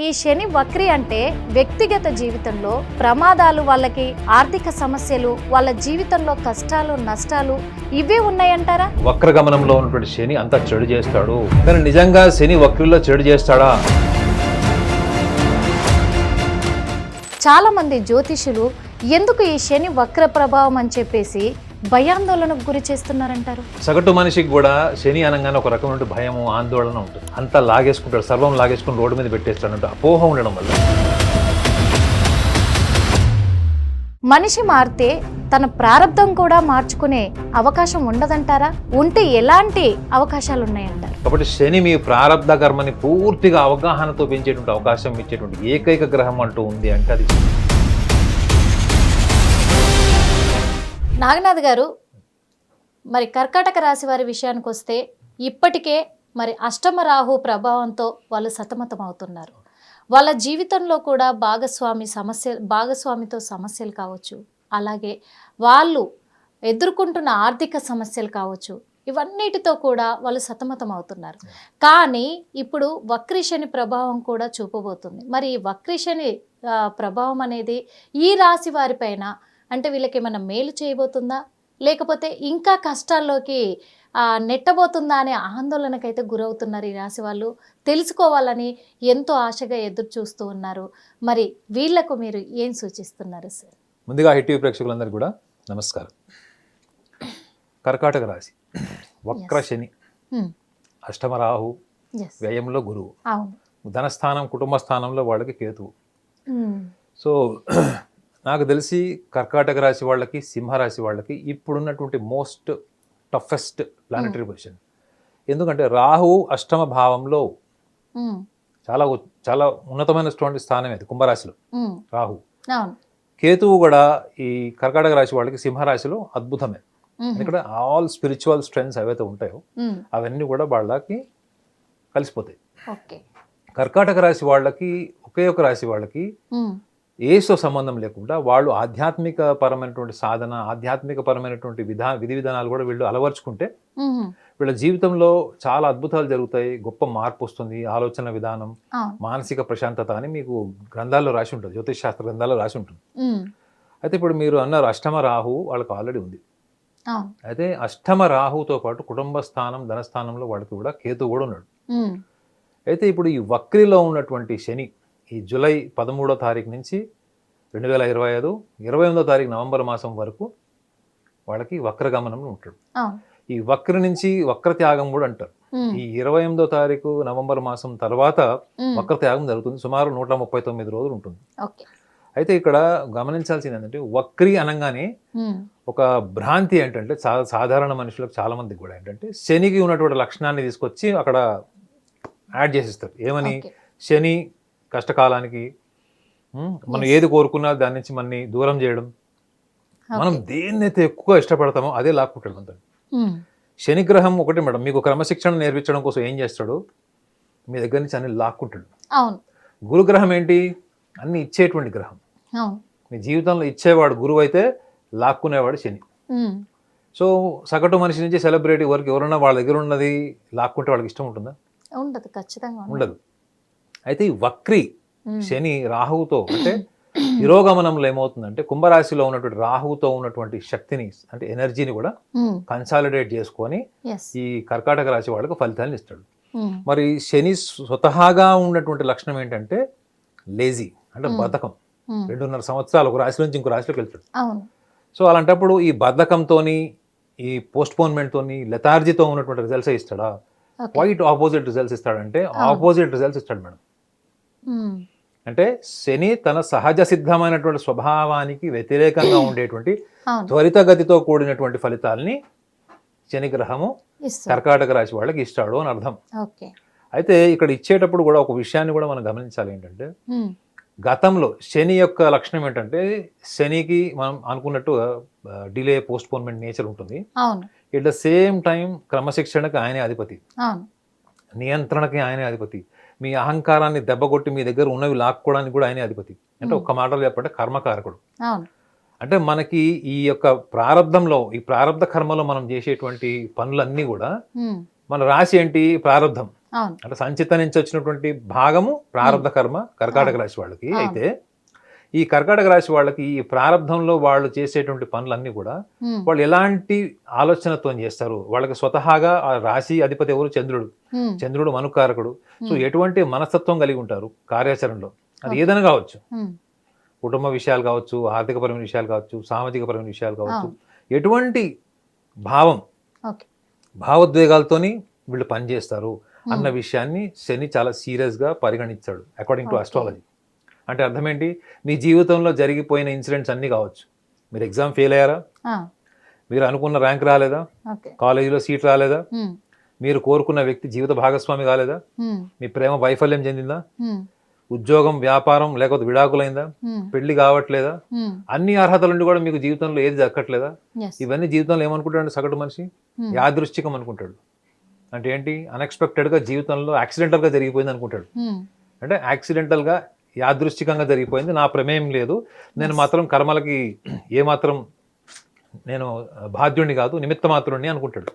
ఈ శని వక్రి అంటే వ్యక్తిగత జీవితంలో ప్రమాదాలు, వాళ్ళకి ఆర్థిక సమస్యలు, వాళ్ళ జీవితంలో కష్టాలు, నష్టాలు ఇవే ఉన్నాయంటారా? వక్రగమనంలో ఉన్నటువంటి శని అంతా చెడు చేస్తాడు, కానీ నిజంగా శని వక్రిలో చెడు చేస్తాడా? చాలా మంది జ్యోతిషులు ఎందుకు ఈ శని వక్ర ప్రభావం అని చెప్పేసి భయాందోళనకు గురి చేస్తున్నారంటారు. సగటు మనిషికి కూడా శని అనగానే ఒక రకమైన భయము, ఆందోళన ఉంటుంది. అంతా లాగేసుకుంటాడు, సర్వం లాగేసుకుని రోడ్డు మీద పెట్టేస్తాడంటే అపోహ ఉండడం వల్ల. మనిషి మారితే తన ప్రారంధం కూడా మార్చుకునే అవకాశం ఉండదంటారా? ఉంటే ఎలాంటి అవకాశాలు ఉన్నాయంటారు? కాబట్టి శని మీ ప్రారంధ కర్మని పూర్తిగా అవగాహనతో పెంచేటువంటి అవకాశం ఇచ్చేటువంటి ఏకైక గ్రహం అంటూ ఉంది అంటే అది నాగనాథ్ గారు, మరి కర్కాటక రాశి వారి విషయానికి వస్తే ఇప్పటికే మరి అష్టమ రాహు ప్రభావంతో వాళ్ళు సతమతం అవుతున్నారు. వాళ్ళ జీవితంలో కూడా భాగస్వామితో సమస్యలు కావచ్చు, అలాగే వాళ్ళు ఎదుర్కొంటున్న ఆర్థిక సమస్యలు కావచ్చు, ఇవన్నిటితో కూడా వాళ్ళు సతమతం అవుతున్నారు. కానీ ఇప్పుడు వక్రీ శని ప్రభావం కూడా చూపబోతుంది. మరి ఈ వక్రీ శని ప్రభావం అనేది ఈ రాశి వారిపైన అంటే వీళ్ళకి ఏమైనా మేలు చేయబోతుందా, లేకపోతే ఇంకా కష్టాల్లోకి నెట్టబోతుందా అనే ఆందోళనకైతే గురవుతున్నారు ఈ రాశి వాళ్ళు. తెలుసుకోవాలని ఎంతో ఆశగా ఎదురు చూస్తూ ఉన్నారు. మరి వీళ్లకు మీరు ఏం సూచిస్తున్నారు సార్? ముందుగా హిట్ టీవీ ప్రేక్షకులందరికీ కూడా నమస్కారం. కర్కాటక రాశి వక్ర శని, అష్టమ రాహు, వ్యయంలో గురువు, ధనస్థానం కుటుంబ స్థానంలో వాళ్ళకి కేతువు. సో నాకు తెలిసి కర్కాటక రాశి వాళ్ళకి, సింహరాశి వాళ్ళకి ఇప్పుడున్నటువంటి మోస్ట్ టఫెస్ట్ ప్లానటరీ పొజిషన్. ఎందుకంటే రాహు అష్టమ భావంలో చాలా చాలా ఉన్నతమైనటువంటి స్థానం అది కుంభరాశిలో రాహు. కేతువు కూడా ఈ కర్కాటక రాశి వాళ్ళకి సింహరాశిలో అద్భుతమే. ఇక్కడ ఆల్ స్పిరిచువల్ స్ట్రెంగ్స్ ఏవైతే ఉంటాయో అవన్నీ కూడా వాళ్ళకి కలిసిపోతాయి. కర్కాటక రాశి వాళ్ళకి ఒకే ఒక రాశి వాళ్ళకి ఏసుతో సంబంధం లేకుండా వాళ్ళు ఆధ్యాత్మిక పరమైనటువంటి సాధన, ఆధ్యాత్మిక పరమైనటువంటి విధి విధానాలు కూడా వీళ్ళు అలవర్చుకుంటే వీళ్ళ జీవితంలో చాలా అద్భుతాలు జరుగుతాయి, గొప్ప మార్పు వస్తుంది, ఆలోచన విధానం, మానసిక ప్రశాంతత అని మీకు గ్రంథాల్లో రాసి ఉంటుంది, జ్యోతిష్ శాస్త్ర గ్రంథాల్లో రాసి ఉంటుంది. అయితే ఇప్పుడు మీరు అన్నారు అష్టమ రాహు వాళ్ళకి ఆల్రెడీ ఉంది. అయితే అష్టమ రాహుతో పాటు కుటుంబ స్థానం, ధనస్థానంలో వాళ్ళకి కూడా కేతు కూడా ఉన్నాడు. అయితే ఇప్పుడు ఈ వక్రిలో ఉన్నటువంటి శని ఈ జూలై 13వ తారీఖు నుంచి 2025 28వ తారీఖు నవంబర్ మాసం వరకు వాళ్ళకి వక్రగమనంలో ఉంటాడు. ఈ వక్ర నుంచి వక్ర త్యాగం కూడా అంటారు. ఈ 28వ తారీఖు నవంబర్ మాసం తర్వాత వక్ర త్యాగం జరుగుతుంది. సుమారు 139 రోజులు ఉంటుంది. అయితే ఇక్కడ గమనించాల్సింది ఏంటంటే వక్రి అనగానే ఒక భ్రాంతి ఏంటంటే సాధారణ మనుషులకు చాలా మందికి కూడా ఏంటంటే శనికి ఉన్నటువంటి లక్షణాన్ని తీసుకొచ్చి అక్కడ యాడ్ చేసిస్తారు. ఏమని? శని కష్టకాలానికి మనం ఏది కోరుకున్నా దాని నుంచి మనని దూరం చేయడం, మనం దేన్నైతే ఎక్కువ ఇష్టపడతామో అదే లాక్కుంటాడు అంత. శనిగ్రహం ఒకటి మేడం, మీకు క్రమశిక్షణ నేర్పించడం కోసం ఏం చేస్తాడు, మీ దగ్గర నుంచి అన్ని లాక్కుంటాడు. గురుగ్రహం ఏంటి? అన్ని ఇచ్చేటువంటి గ్రహం. మీ జీవితంలో ఇచ్చేవాడు గురువు అయితే లాక్కునేవాడు శని. సో సగటు మనిషి నుంచి సెలబ్రిటీ వరకు ఎవరన్నా వాళ్ళ దగ్గర ఉన్నది లాక్కుంటే వాళ్ళకి ఇష్టం ఉంటుందా? ఉండదు, ఖచ్చితంగా ఉండదు. అయితే ఈ వక్రి శని రాహువుతో అంటే తిరోగమనంలో ఏమవుతుందంటే కుంభరాశిలో ఉన్నటువంటి రాహువుతో ఉన్నటువంటి శక్తిని అంటే ఎనర్జీని కూడా కన్సాలిడేట్ చేసుకొని ఈ కర్కాటక రాశి వాళ్ళకు ఫలితాలను ఇస్తాడు. మరి శని స్వతహాగా ఉన్నటువంటి లక్షణం ఏంటంటే లేజీ, అంటే బద్ధకం. 2.5 సంవత్సరాలు ఒక రాశి నుంచి ఇంకో రాశిలోకి వెళ్తాడు. సో అలాంటప్పుడు ఈ బద్ధకంతోని, ఈ పోస్ట్ పోన్మెంట్తోని, లెథార్జీతో ఉన్నటువంటి రిజల్ట్స్ ఇస్తాడా? క్వైట్ ఆపోజిట్ రిజల్ట్స్ ఇస్తాడంటే ఆపోజిట్ రిజల్ట్స్ ఇస్తాడు మేడం. అంటే శని తన సహజ సిద్ధమైనటువంటి స్వభావానికి వ్యతిరేకంగా ఉండేటువంటి త్వరితగతితో కూడినటువంటి ఫలితాలని శని గ్రహము కర్కాటక రాశి వాళ్ళకి ఇస్తాడు అని అర్థం. అయితే ఇక్కడ ఇచ్చేటప్పుడు కూడా ఒక విషయాన్ని కూడా మనం గమనించాలి. ఏంటంటే గతంలో శని యొక్క లక్షణం ఏంటంటే శనికి మనం అనుకున్నట్టు డిలే, పోస్ట్ పోన్మెంట్ నేచర్ ఉంటుంది. ఎట్ ద సేమ్ టైం క్రమశిక్షణకి ఆయనే అధిపతి, నియంత్రణకి ఆయనే అధిపతి, మీ అహంకారాన్ని దెబ్బకొట్టి మీ దగ్గర ఉన్నవి లాక్కోవడానికి కూడా ఆయనే అధిపతి. అంటే ఒక్క మాటలో చెప్పంటే కర్మకారకుడు. అంటే మనకి ఈ యొక్క ప్రారంధంలో, ఈ ప్రారంధ కర్మలో మనం చేసేటువంటి పనులన్నీ కూడా మన రాశి ఏంటి? ప్రారంధం. అవును. అంటే సంచిత నుంచి వచ్చినటువంటి భాగము ప్రారంధ కర్మ కర్కాటక రాశి వాళ్ళకి. అయితే ఈ కర్కాటక రాశి వాళ్ళకి ఈ ప్రారంధంలో వాళ్ళు చేసేటువంటి పనులన్నీ కూడా వాళ్ళు ఎలాంటి ఆలోచనతో చేస్తారు, వాళ్ళకి స్వతహాగా ఆ రాశి అధిపతి ఎవరు? చంద్రుడు. చంద్రుడు మనుకారకుడు. సో ఎటువంటి మనస్తత్వం కలిగి ఉంటారు కార్యాచరణలో, అది ఏదైనా కావచ్చు, కుటుంబ విషయాలు కావచ్చు, ఆర్థికపరమైన విషయాలు కావచ్చు, సామాజికపరమైన విషయాలు కావచ్చు, ఎటువంటి భావం భావోద్వేగాలతోని వీళ్ళు పనిచేస్తారు అన్న విషయాన్ని శని చాలా సీరియస్గా పరిగణించాడు అకార్డింగ్ టు ఆస్ట్రాలజీ. అంటే అర్థం ఏంటి? మీ జీవితంలో జరిగిపోయిన ఇన్సిడెంట్స్ అన్నీ కావచ్చు. మీరు ఎగ్జామ్ ఫెయిల్ అయ్యారా, మీరు అనుకున్న ర్యాంక్ రాలేదా, కాలేజీలో సీట్ రాలేదా, మీరు కోరుకున్న వ్యక్తి జీవిత భాగస్వామి కాలేదా, మీ ప్రేమ వైఫల్యం చెందిందా, ఉద్యోగం వ్యాపారం లేకపోతే విడాకులైందా, పెళ్లి కావట్లేదా, అన్ని అర్హతలుండి కూడా మీకు జీవితంలో ఏది దక్కట్లేదా, ఇవన్నీ జీవితంలో ఏమనుకుంటాడు సగటు మనిషి? యాదృష్టికం అనుకుంటాడు. అంటే ఏంటి? అన్ఎక్స్పెక్టెడ్గా జీవితంలో యాక్సిడెంటల్గా జరిగిపోయింది అనుకుంటాడు. అంటే యాక్సిడెంటల్గా యాదృష్టికంగా జరిగిపోయింది, నా ప్రమేయం లేదు, నేను మాత్రం కర్మలకి ఏమాత్రం నేను బాధ్యుడిని కాదు, నిమిత్త మాత్రుడిని అనుకుంటాడు.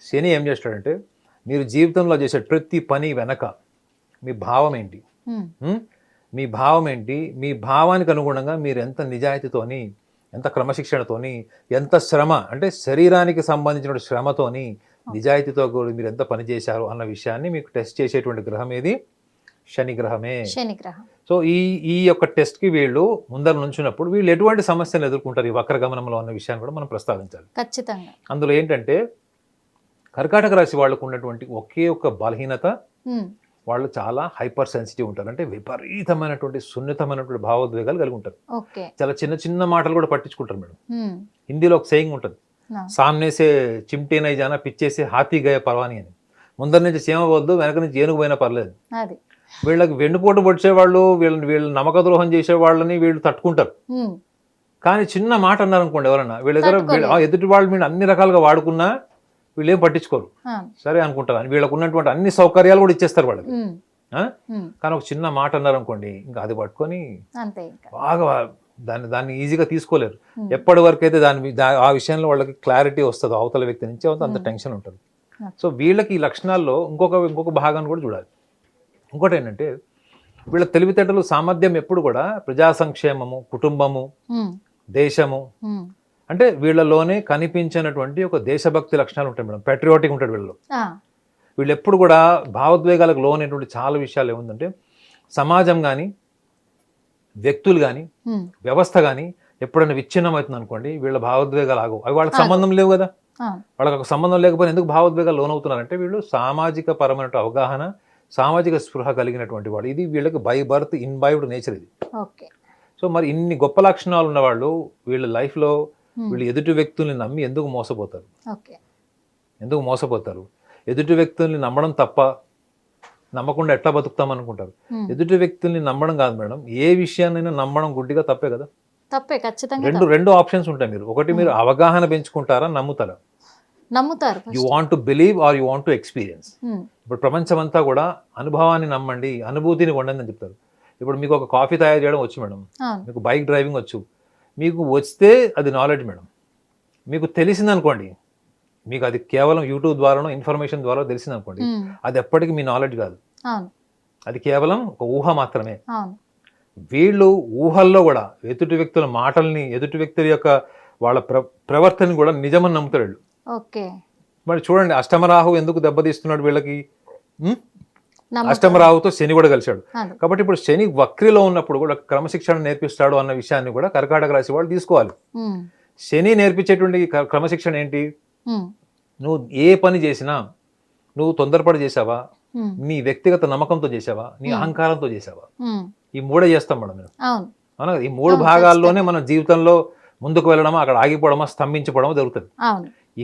శని ఏం చేస్తాడంటే మీరు జీవితంలో చేసే ప్రతి పని వెనక మీ భావం ఏంటి, మీ భావం ఏంటి, మీ భావానికి అనుగుణంగా మీరు ఎంత నిజాయితీతోని, ఎంత క్రమశిక్షణతోని, ఎంత శ్రమ అంటే శరీరానికి సంబంధించిన శ్రమతోని నిజాయితీతో కూడా మీరు ఎంత పని చేశారు అన్న విషయాన్ని మీకు టెస్ట్ చేసేటువంటి గ్రహం ఏది? శని గ్రహమే. సో ఈ యొక్క టెస్ట్కి వీళ్ళు ముందర నుంచినప్పుడు వీళ్ళు ఎటువంటి సమస్యలు ఎదుర్కొంటారు ఈ వక్రగమనంలో అన్న విషయాన్ని కూడా మనం ప్రస్తావించాలి ఖచ్చితంగా. అందులో ఏంటంటే కర్కాటక రాశి వాళ్ళకు ఉన్నటువంటి ఒకే ఒక బలహీనత, వాళ్ళు చాలా హైపర్ సెన్సిటివ్ ఉంటారు. అంటే విపరీతమైనటువంటి సున్నితమైనటువంటి భావోద్వేగాలు కలిగి ఉంటారు. చాలా చిన్న చిన్న మాటలు కూడా పట్టించుకుంటారు మేడం. హిందీలో ఒక సేయింగ్ ఉంటుంది, సామ్నేసే చిమ్టే నై జానా పిచ్చేసే హాతీ గయ పర్వాని అని. ముందర నుంచి చీమ వద్దు, వెనక నుంచి ఏనుగు పోయినా పర్లేదు. వీళ్ళకి వెన్నుపోటు పొడిచేవాళ్ళు, వీళ్ళు నమ్మక ద్రోహం చేసే వాళ్ళని వీళ్ళు తట్టుకుంటారు. కానీ చిన్న మాట అన్నారు అనుకోండి ఎవరన్నా, వీళ్ళ దగ్గర ఎదుటి వాళ్ళు మీరు అన్ని రకాలుగా వాడుకున్నా వీళ్ళు ఏం పట్టించుకోరు, సరే అనుకుంటారు. అని వీళ్ళకు ఉన్నటువంటి అన్ని సౌకర్యాలు కూడా ఇచ్చేస్తారు వాళ్ళకి. కానీ ఒక చిన్న మాట అన్నారు అనుకోండి, ఇంకా అది పట్టుకొని బాగా దాన్ని ఈజీగా తీసుకోలేరు. ఎప్పటి వరకు అయితే ఆ విషయంలో వాళ్ళకి క్లారిటీ వస్తుంది అవతల వ్యక్తి నుంచి, అంత టెన్షన్ ఉంటుంది. సో వీళ్ళకి ఈ లక్షణాల్లో ఇంకొక భాగాన్ని కూడా చూడాలి. ఇంకోటి ఏంటంటే వీళ్ళ తెలివితేటలు సామర్థ్యం ఎప్పుడు కూడా ప్రజా సంక్షేమము, కుటుంబము, దేశము, అంటే వీళ్ళలోనే కనిపించినటువంటి ఒక దేశభక్తి లక్షణాలు ఉంటాయి మేడం. పెట్రియాటిక్ ఉంటాడు వీళ్ళలో. వీళ్ళు ఎప్పుడు కూడా భావోద్వేగాలకు లోనైనటువంటి చాలా విషయాలు ఏముందంటే సమాజం కానీ, వ్యక్తులు కానీ, వ్యవస్థ కానీ ఎప్పుడైనా విచ్ఛిన్నం అవుతుంది అనుకోండి, వీళ్ళ భావోద్వేగాలు ఆగవు. అవి వాళ్ళకి సంబంధం లేవు కదా. వాళ్ళకి ఒక సంబంధం లేకపోతే ఎందుకు భావోద్వేగాలు లోనవుతున్నారంటే వీళ్ళు సామాజిక పరమైన అవగాహన, సామాజిక స్పృహ కలిగినటువంటి వాడు. ఇది వీళ్ళకి బై బర్త్ ఇన్బైవ్డ్ నేచర్ ఇది. సో మరి ఇన్ని గొప్ప లక్షణాలు ఉన్నవాళ్ళు వీళ్ళ లైఫ్లో వీళ్ళు ఎదుటి వ్యక్తుల్ని నమ్మి ఎందుకు మోసపోతారు? ఎదుటి వ్యక్తుల్ని నమ్మడం తప్ప, నమ్మకుండా ఎట్లా బతుకుతాం అనుకుంటారు. ఎదుటి వ్యక్తుల్ని నమ్మడం కాదు మేడం, ఏ విషయాన్నైనా నమ్మడం గుడ్డిగా తప్పే కదా. రెండు ఆప్షన్స్ ఉంటాయి. మీరు ఒకటి, మీరు అవగాహన పెంచుకుంటారా, నమ్ముతారు. You want to believe are you want to experience. ఇప్పుడు ప్రపంచం అంతా కూడా అనుభవాన్ని నమ్మండి, అనుభూతిని కొండండి అని చెప్తారు. ఇప్పుడు మీకు ఒక కాఫీ తయారు చేయడం వచ్చు మేడం, మీకు బైక్ డ్రైవింగ్ వచ్చు, మీకు వస్తే అది నాలెడ్జ్ మేడం. మీకు తెలిసిందనుకోండి, మీకు అది కేవలం యూట్యూబ్ ద్వారానో ఇన్ఫర్మేషన్ ద్వారా తెలిసిందనుకోండి, అది ఎప్పటికీ మీ నాలెడ్జ్ కాదు, అది కేవలం ఒక ఊహ మాత్రమే. వీళ్ళు ఊహల్లో కూడా ఎదుటి వ్యక్తుల మాటల్ని, ఎదుటి వ్యక్తుల యొక్క వాళ్ళ ప్రవర్తన కూడా నిజమని నమ్ముతాడు వీళ్ళు. మరి చూడండి అష్టమరాహు ఎందుకు దెబ్బతీస్తున్నాడు వీళ్ళకి? అష్టమరాహుతో శని కూడా కలిశాడు కాబట్టి ఇప్పుడు శని వక్రిలో ఉన్నప్పుడు కూడా క్రమశిక్షణ నేర్పిస్తాడు అన్న విషయాన్ని కూడా కర్కాటక రాశి వాళ్ళు తీసుకోవాలి. శని నేర్పించేటువంటి క్రమశిక్షణ ఏంటి? నువ్వు ఏ పని చేసినా నువ్వు తొందరపడి చేసావా, నీ వ్యక్తిగత నమ్మకంతో చేసావా, నీ అహంకారంతో చేసావా, ఈ మూడే చేస్తాం మేడం మేము. అవునా? ఈ మూడు భాగాల్లోనే మన జీవితంలో ముందుకు వెళ్ళడమా, అక్కడ ఆగిపోవడమా, స్తంభించిపోవడమా జరుగుతుంది.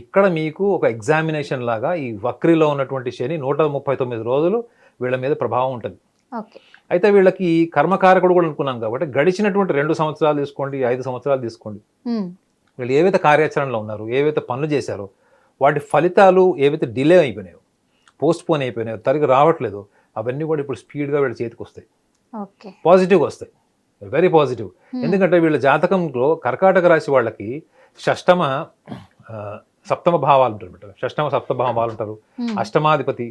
ఇక్కడ మీకు ఒక ఎగ్జామినేషన్ లాగా ఈ వక్రిలో ఉన్నటువంటి శని 139 రోజులు వీళ్ళ మీద ప్రభావం ఉంటుంది. అయితే వీళ్ళకి కర్మకారకుడు కూడా అనుకున్నాం కాబట్టి గడిచినటువంటి 2 సంవత్సరాలు తీసుకోండి, 5 సంవత్సరాలు తీసుకోండి, వీళ్ళు ఏవైతే కార్యాచరణలో ఉన్నారు, ఏవైతే పనులు చేశారో వాటి ఫలితాలు ఏవైతే డిలే అయిపోయినాయో, పోస్ట్ పోన్ అయిపోయినాయో, తిరిగి రావట్లేదు, అవన్నీ కూడా ఇప్పుడు స్పీడ్గా వీళ్ళ చేతికి వస్తాయి, పాజిటివ్గా వస్తాయి, వెరీ పాజిటివ్. ఎందుకంటే వీళ్ళ జాతకంలో కర్కాటక రాశి వాళ్ళకి సప్తమ భావాలు ఉంటారు, షష్టమ సప్తమ భావాలు ఉంటారు. అష్టమాధిపతి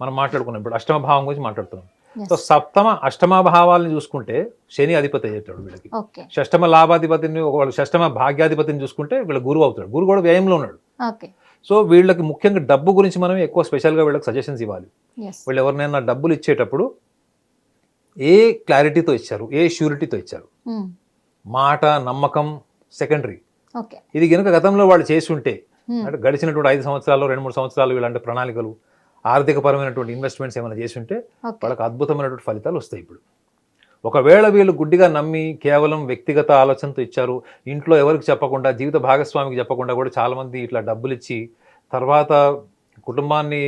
మనం మాట్లాడుకున్నాం ఇప్పుడు అష్టమ భావం గురించి మాట్లాడుతున్నాం. Yes. సో సప్తమ అష్టమ భావాలను చూసుకుంటే శని అధిపతి అయ్యేటాడు వీళ్ళకి. ఓకే షష్టమ లాభాధిపతిని ఒకవేళ షష్టమ భాగ్యాధిపతిని చూసుకుంటే వీళ్ళ గురువు అవుతాడు. గురువు కూడా వ్యయంలో ఉన్నాడు. ఓకే సో వీళ్ళకి ముఖ్యంగా డబ్బు గురించి మనం ఎక్కువ స్పెషల్గా వీళ్ళకి సజెషన్స్ ఇవ్వాలి. ఎస్ వీళ్ళు ఎవరినైనా డబ్బులు ఇచ్చేటప్పుడు ఏ క్లారిటీతో ఇచ్చారు, ఏ ష్యూరిటీతో ఇచ్చారు, మాట నమ్మకం సెకండరీ. ఓకే ఇది కనుక గతంలో వాళ్ళు చేసి ఉంటే అంటే గడిచినటువంటి 5 సంవత్సరాలు 2-3 సంవత్సరాలు వీళ్ళంటే ప్రణాళికలు ఆర్థికపరమైనటువంటి ఇన్వెస్ట్మెంట్స్ ఏమైనా చేసి ఉంటే ఓకే వాళ్ళకి అద్భుతమైనటువంటి ఫలితాలు వస్తాయి. ఇప్పుడు ఒకవేళ వీళ్ళు గుడ్డిగా నమ్మి కేవలం వ్యక్తిగత ఆలోచనతో ఇచ్చారు, ఇంట్లో ఎవరికి చెప్పకుండా జీవిత భాగస్వామికి చెప్పకుండా కూడా చాలామంది ఇట్లా డబ్బులు ఇచ్చి తర్వాత కుటుంబాన్ని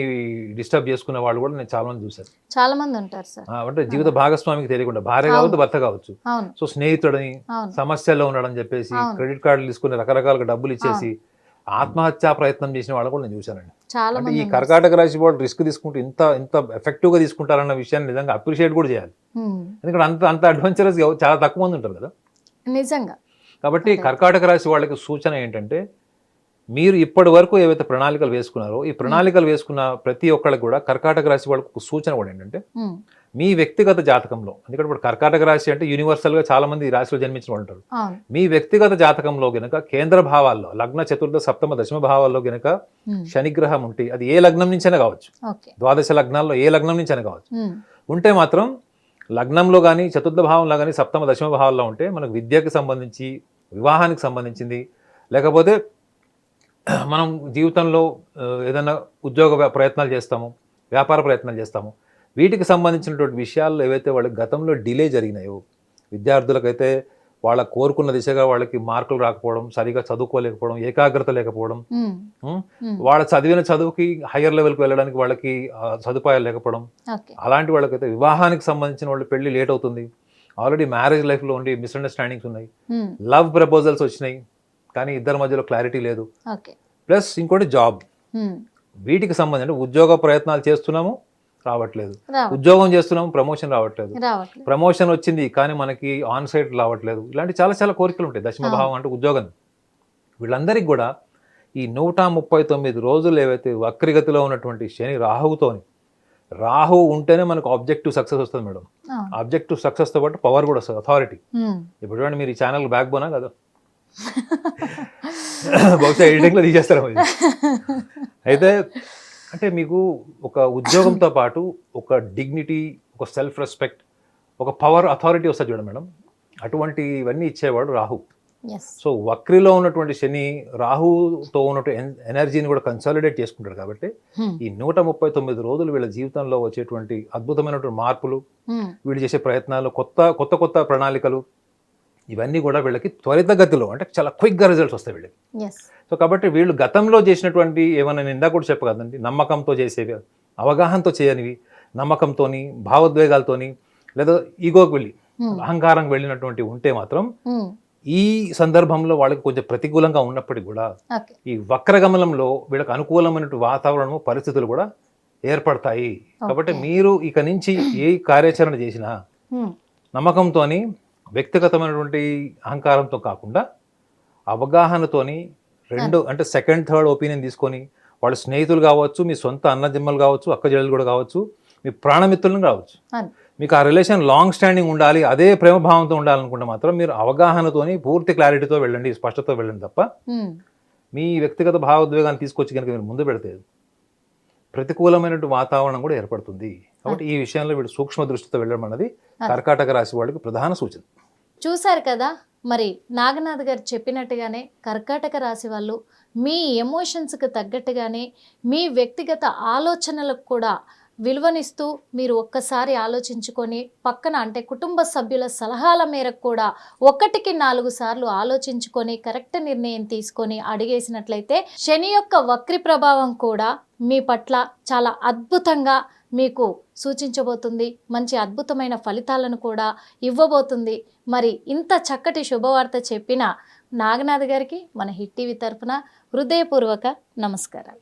డిస్టర్బ్ చేసుకునే వాళ్ళు కూడా నేను చాలా మంది చూశాను. చాలా మంది ఉంటారు సార్. అంటే జీవిత భాగస్వామికి తెలియకుండా భార్య కావచ్చు భర్త కావచ్చు, అవును సో స్నేహితుడని అవును సమస్యల్లో ఉన్నాడని చెప్పేసి అవును. క్రెడిట్ కార్డులు తీసుకుని రకరకాలుగా డబ్బులు ఇచ్చేసి ఆత్మహత్యా ప్రయత్నం చేసిన వాళ్ళు కూడా నేను చూశానండి. చాలా అంటే మంది ఈ కర్కాటక రాశి వాళ్ళు రిస్క్ తీసుకుంటూ ఇంత ఇంత ఎఫెక్టివ్గా తీసుకుంటారన్న విషయాన్ని నిజంగా అప్రిషియేట్ కూడా చేయాలి. ఎందుకంటే అంత అంత అడ్వెంచరస్ చాలా తక్కువ మంది ఉంటారు కదా. నిజంగా కాబట్టి కర్కాటక రాశి వాళ్ళకి సూచన ఏంటంటే మీరు ఇప్పటి వరకు ఏవైతే ప్రణాళికలు వేసుకున్నారో ఈ ప్రణాళికలు వేసుకున్న ప్రతి ఒక్కళ్ళకి కూడా కర్కాటక రాశి వాళ్ళకు ఒక సూచన కూడా ఏంటంటే మీ వ్యక్తిగత జాతకంలో, ఎందుకంటే ఇప్పుడు కర్కాటక రాశి అంటే యూనివర్సల్గా చాలా మంది ఈ రాశిలో జన్మించిన వాళ్ళు ఉంటారు. అవును మీ వ్యక్తిగత జాతకంలో గనక కేంద్ర భావాల్లో లగ్న చతుర్థ సప్తమ దశమ భావాల్లో గనక శనిగ్రహం ఉంటే అది ఏ లగ్నం నుంచైనా కావచ్చు, ఓకే ద్వాదశ లగ్నాల్లో ఏ లగ్నం నుంచైనా కావచ్చు, ఉంటే మాత్రం లగ్నంలో కానీ చతుర్థ భావంలో కానీ సప్తమ దశమ భావాల్లో ఉంటే మనకు విద్యకు సంబంధించి వివాహానికి సంబంధించింది లేకపోతే మనం జీవితంలో ఏదైనా ఉద్యోగ ప్రయత్నాలు చేస్తాము, వ్యాపార ప్రయత్నాలు చేస్తాము, వీటికి సంబంధించినటువంటి విషయాల్లో ఏవైతే వాళ్ళకి గతంలో డిలే జరిగినాయో, విద్యార్థులకైతే వాళ్ళ కోరుకున్న దిశగా వాళ్ళకి మార్కులు రాకపోవడం, సరిగా చదువుకోలేకపోవడం, ఏకాగ్రత లేకపోవడం, వాళ్ళ చదివిన చదువుకి హయ్యర్ లెవెల్కి వెళ్ళడానికి వాళ్ళకి సదుపాయాలు లేకపోవడం, ఓకే అలాంటి వాళ్ళకైతే వివాహానికి సంబంధించిన వాళ్ళు పెళ్లి లేట్ అవుతుంది, ఆల్రెడీ మ్యారేజ్ లైఫ్లో ఉండి మిస్అండర్స్టాండింగ్స్ ఉన్నాయి, లవ్ ప్రపోజల్స్ వచ్చినాయి కానీ ఇద్దరి మధ్యలో క్లారిటీ లేదు, ఓకే ప్లస్ ఇంకోటి జాబ్, వీటికి సంబంధించి ఉద్యోగ ప్రయత్నాలు చేస్తున్నాము రావట్లేదు, ఉద్యోగం చేస్తున్నాము ప్రమోషన్ రావట్లేదు, ప్రమోషన్ వచ్చింది కానీ మనకి ఆన్ సైట్ రావట్లేదు, ఇలాంటి చాలా చాలా కోరికలు ఉంటాయి. దశమ భావం అంటే ఉద్యోగం. వీళ్ళందరికీ కూడా ఈ 139 రోజులు ఏవైతే వక్రిగతిలో ఉన్నటువంటి శని రాహువుతోని, రాహు ఉంటేనే మనకు ఆబ్జెక్టివ్ సక్సెస్ వస్తుంది మేడం. ఆబ్జెక్టివ్ సక్సెస్తో పాటు పవర్ కూడా వస్తుంది, అథారిటీ. ఇప్పుడు చూడండి మీరు ఈ ఛానల్ బ్యాక్ బోనా కదా, బహుశా ఎడిటింగ్లో తీసేస్తారు. అయితే అంటే మీకు ఒక ఉద్యోగంతో పాటు ఒక డిగ్నిటీ, ఒక సెల్ఫ్ రెస్పెక్ట్, ఒక పవర్, అథారిటీ వస్తుంది చూడండి మేడం. అటువంటి ఇవన్నీ ఇచ్చేవాడు రాహు. సో వక్రిలో ఉన్నటువంటి శని రాహుతో ఉన్నటువంటి ఎనర్జీని కూడా కన్సాలిడేట్ చేసుకుంటాడు. కాబట్టి ఈ 139 రోజులు వీళ్ళ జీవితంలో వచ్చేటువంటి అద్భుతమైనటువంటి మార్పులు, వీళ్ళు చేసే ప్రయత్నాలు, కొత్త కొత్త ప్రణాళికలు, ఇవన్నీ కూడా వీళ్ళకి త్వరితగతిలో అంటే చాలా క్విక్గా రిజల్ట్స్ వస్తాయి వీళ్ళకి. సో కాబట్టి వీళ్ళు గతంలో చేసినటువంటి ఏమైనా నేను ఇందాక కూడా చెప్పగలండి, నమ్మకంతో చేసేవి, అవగాహనతో చేయనివి, నమ్మకంతోని, భావోద్వేగాలతోని లేదా ఈగోకి వెళ్ళి అహంకారం వెళ్ళినటువంటి ఉంటే మాత్రం ఈ సందర్భంలో వాళ్ళకి కొంచెం ప్రతికూలంగా ఉన్నప్పటికీ కూడా ఈ వక్రగమనంలో వీళ్ళకి అనుకూలమైనటువంటి వాతావరణము, పరిస్థితులు కూడా ఏర్పడతాయి. కాబట్టి మీరు ఇక నుంచి ఏ కార్యాచరణ చేసినా నమ్మకంతోని, వ్యక్తిగతమైనటువంటి అహంకారంతో కాకుండా అవగాహనతోని, రెండు అంటే సెకండ్ థర్డ్ ఒపీనియన్ తీసుకొని, వాళ్ళ స్నేహితులు కావచ్చు, మీ సొంత అన్నజమ్మలు కావచ్చు, అక్కజెల్లెలు కూడా కావచ్చు, మీ ప్రాణమిత్రులను కావచ్చు, మీకు ఆ రిలేషన్ లాంగ్ స్టాండింగ్ ఉండాలి, అదే ప్రేమభావంతో ఉండాలనుకుంటే మాత్రం మీరు అవగాహనతోని పూర్తి క్లారిటీతో వెళ్ళండి, స్పష్టతతో వెళ్ళండి తప్ప మీ వ్యక్తిగత భావోద్వేగాన్ని తీసుకొచ్చి కనుక మీరు ముందు పెడితే ప్రతికూలమైనటువంటి వాతావరణం కూడా ఏర్పడుతుంది. కాబట్టి ఈ విషయంలో వీడు సూక్ష్మ దృష్టితో వెళ్ళడం అన్నది కర్కాటక రాశి వాళ్ళకి ప్రధాన సూచన. చూశారు కదా, మరి నాగనాథ్ గారు చెప్పినట్టుగానే కర్కాటక రాశి వాళ్ళు మీ ఎమోషన్స్కి తగ్గట్టుగానే మీ వ్యక్తిగత ఆలోచనలకు కూడా విలువనిస్తూ మీరు ఒక్కసారి ఆలోచించుకొని పక్కన అంటే కుటుంబ సభ్యుల సలహాల మేరకు కూడా 1కి 4 సార్లు ఆలోచించుకొని కరెక్ట్ నిర్ణయం తీసుకొని అడిగేసినట్లయితే శని యొక్క వక్రి ప్రభావం కూడా మీ పట్ల చాలా అద్భుతంగా మీకు సూచించబోతుంది, మంచి అద్భుతమైన ఫలితాలను కూడా ఇవ్వబోతుంది. మరి ఇంత చక్కటి శుభవార్త చెప్పిన నాగనాథ్ గారికి మన హిట్ టీవీ తరఫున హృదయపూర్వక నమస్కారాలు.